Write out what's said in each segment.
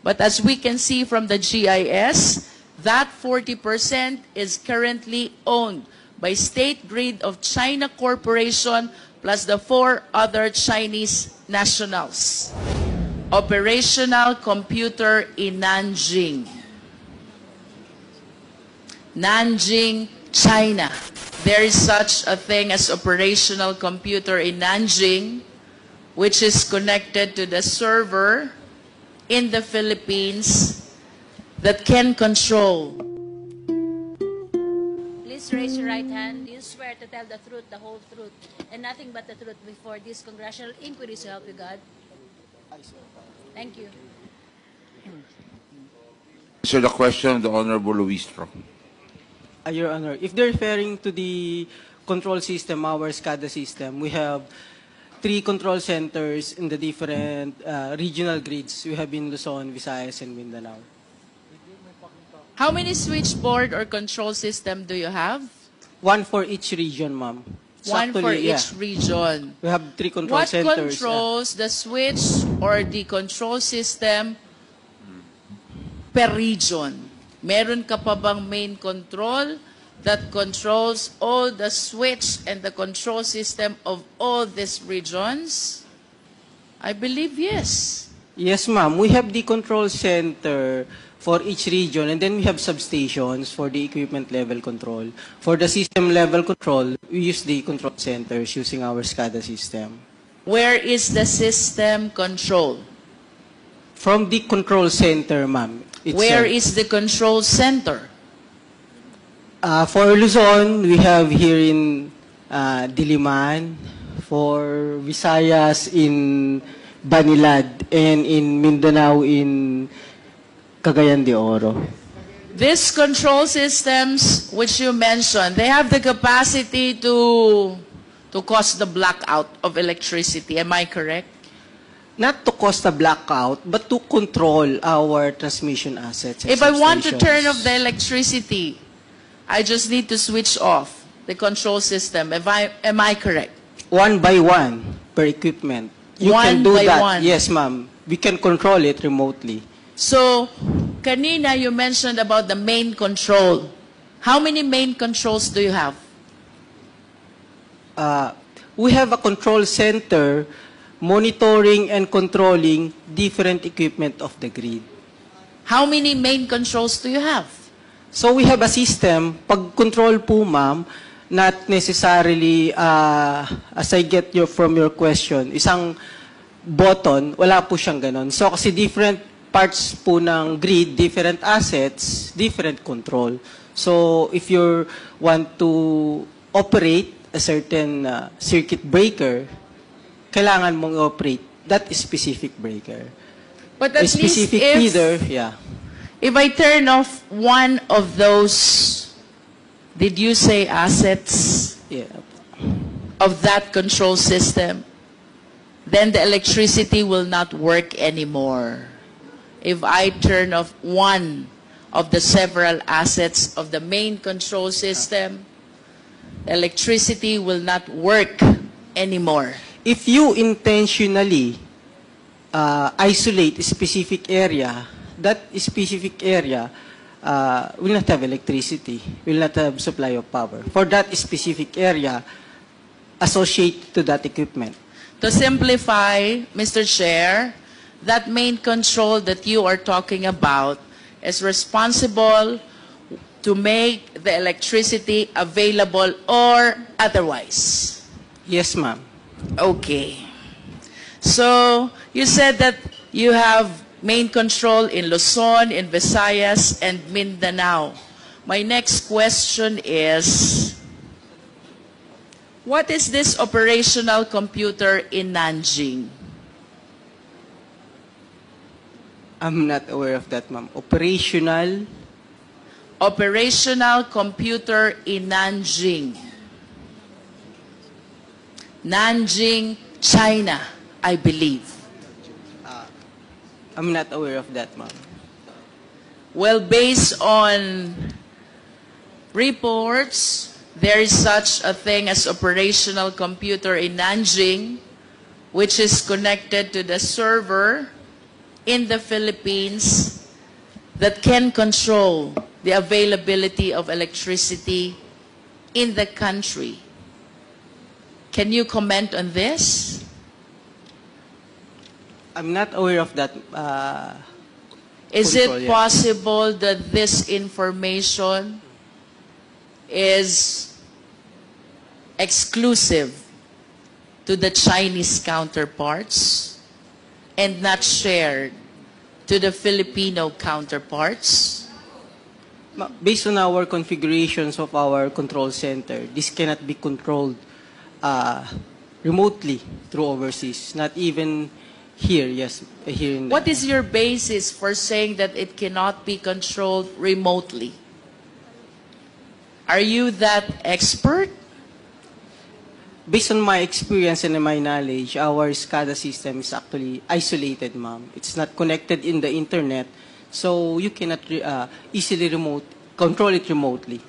But as we can see from the GIS, that 40% is currently owned by State Grid of China Corporation plus the 4 other Chinese nationals. Operational computer in Nanjing. Nanjing, China. There is such a thing as operational computer in Nanjing, which is connected to the server in the Philippines that can control. Please raise your right hand. Do you swear to tell the truth, the whole truth, and nothing but the truth before this congressional inquiry, so help you God? Thank you. So the question of the Honorable Luistro. Your Honor, if they're referring to the control system, our SCADA system, we have 3 control centers in the different regional grids. We have in Luzon, Visayas, and Mindanao. How many switchboard or control system do you have? 1 for each region, ma'am. One for each region. We have 3 control What centers. controls the switch or the control system per region? Meron ka pa bang main control that controls all the switch and the control system of all these regions? I believe yes. Yes, ma'am. We have the control center for each region, and then we have substations for the equipment level control. For the system level control, we use the control centers using our SCADA system. Where is the system control? From the control center, ma'am. Where is the control center? For Luzon, we have here in Diliman. For Visayas in Banilad, and in Mindanao in Cagayan de Oro. These control systems which you mentioned, they have the capacity to cause the blackout of electricity. Am I correct? Not to cause a blackout, but to control our transmission assets. If I want to turn off the electricity, I just need to switch off the control system. Am I correct? 1 by 1 per equipment. You can do that. Yes, ma'am. We can control it remotely. So, kanina you mentioned about the main control. How many main controls do you have? We have a control center monitoring and controlling different equipment of the grid. How many main controls do you have? So we have a system, pag-control po ma'am, not necessarily, as I get from your question, isang button, wala po siyang ganon. So kasi different parts po ng grid, different assets, different control. So if you want to operate a certain circuit breaker, kailangan mong operate that specific breaker. But at a specific least feeder, yeah. If I turn off one of those, did you say assets? Yeah. Of that control system, then the electricity will not work anymore. If I turn off one of the several assets of the main control system, electricity will not work anymore. If you intentionally isolate a specific area, that specific area will not have electricity, will not have supply of power. For that specific area, associated to that equipment. To simplify, Mr. Chair, that main control that you are talking about is responsible to make the electricity available or otherwise. Yes, ma'am. Okay. So, you said that you have main control in Luzon, in Visayas, and Mindanao. My next question is, what is this operational computer in Nanjing? I'm not aware of that, ma'am. Operational computer in Nanjing. Nanjing, China, I believe. I'm not aware of that, ma'am. Well, based on reports, there is such a thing as operational computer in Nanjing, which is connected to the server in the Philippines that can control the availability of electricity in the country. Can you comment on this? I'm not aware of that. Is Control, it yeah. possible that this information is exclusive to the Chinese counterparts and not shared to the Filipino counterparts? Based on our configurations of our control center, this cannot be controlled remotely through overseas, not even here, yes, here in the... What is your basis for saying that it cannot be controlled remotely? Are you that expert? Based on my experience and my knowledge, our SCADA system is actually isolated, ma'am. It's not connected in the internet, so you cannot easily control it remotely.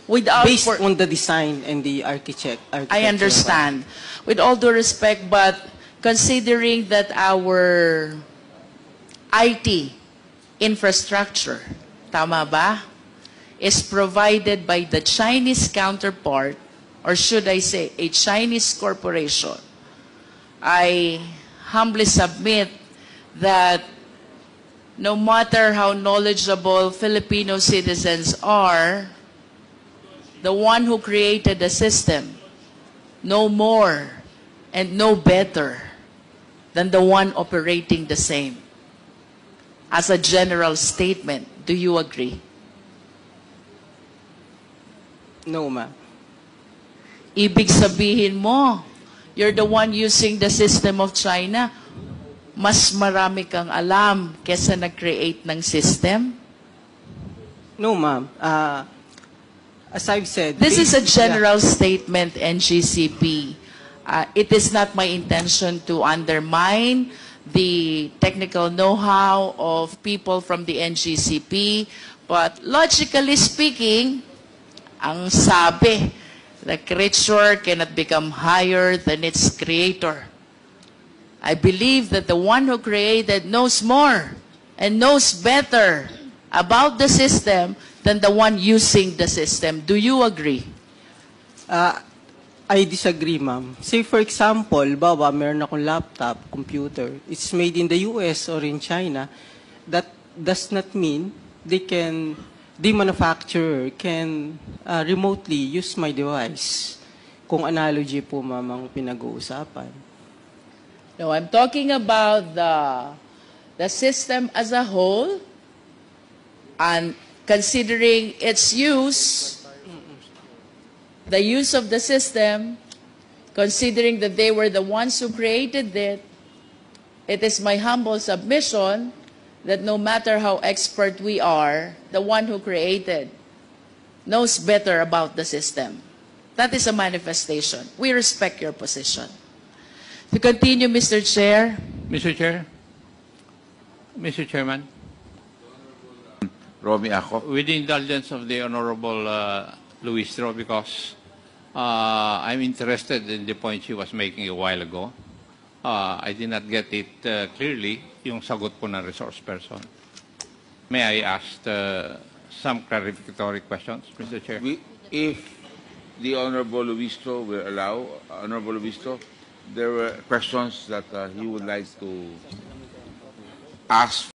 Without Based on the design and the architecture. I understand. With all due respect, but considering that our IT infrastructure, tama ba, is provided by the Chinese counterpart, or should I say, a Chinese corporation, I humbly submit that no matter how knowledgeable Filipino citizens are, the one who created the system know more and know better than the one operating the same. As a general statement, do you agree? No, ma'am. Ibig sabihin mo, you're the one using the system of China. Mas marami kang alam kesa nag-create ng system? No, ma'am. As I've said... This is a based- general statement, NGCP. It is not my intention to undermine the technical know-how of people from the NGCP, but logically speaking, ang sabi, the creature cannot become higher than its creator. I believe that the one who created knows more and knows better about the system than the one using the system. Do you agree? I disagree, ma'am. Say, for example, meron akong laptop, computer. It's made in the US or in China. That does not mean the manufacturer can remotely use my device. Kung analogy po, ma'am, ang pinag-uusapan. No, I'm talking about the system as a whole, and considering its use, the use of the system, considering that they were the ones who created it, it is my humble submission that no matter how expert we are, the one who created knows better about the system. That is a manifestation. We respect your position. To continue, Mr. Chair. Mr. Chair, Mr. Chairman, Romy Ako. with the indulgence of the Honorable Luistro, because I'm interested in the point she was making a while ago. I did not get it clearly, yung sagot po ng resource person. May I ask some clarificatory questions, Mr. Chair? If the Honorable Luistro will allow, Honorable Luistro, there were questions that he would like to ask